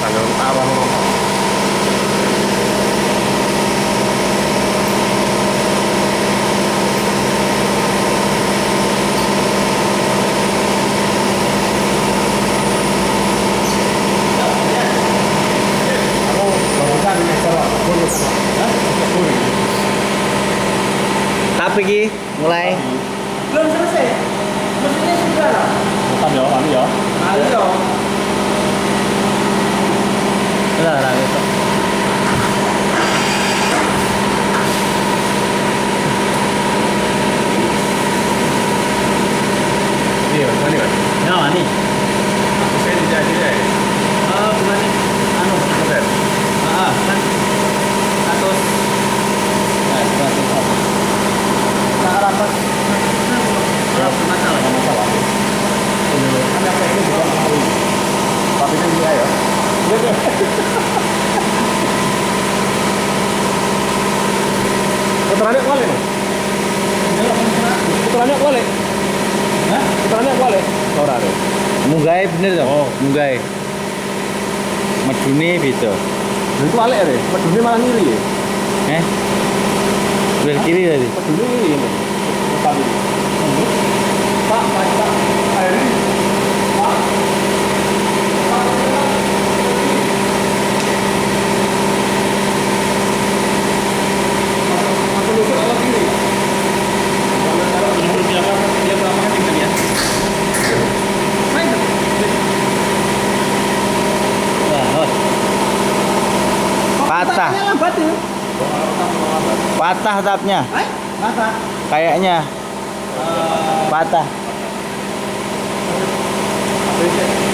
Tanggal utara loh. Aku barusan ekor bonus. Tapi ki mulai. Belum selesai. Mesinnya sudah lah. Bukan ya, anu ya. Ayo. Udah lah gitu. Iya, mana kan? Ya nih. Aku saya dijadi ya. Bukan anu. Keren. Kan 100. Nah, 100. Nah, rapat. Masalah. Nggak masalah. Kan apa ini juga mau. Tapi ini dia ya. Puterannya kuali nih. Puterannya kuali. Hah? Puterannya kuali. Ora deh. Munggahe bener to? Oh. Munggahe. Medune beda. Dan itu alik ya deh. Peduli malah ngiri ya. Bener kiri tadi. Peduli ngiri ini. Depan ini. Pak. Air ini. Pak. Aku lupa kalau kiri. Dia berapa kan tinggal ya? Main. Wah. Patah. Katanya lambat ya. Patah tapnya. Masa? Kayaknya patah. Apa ini?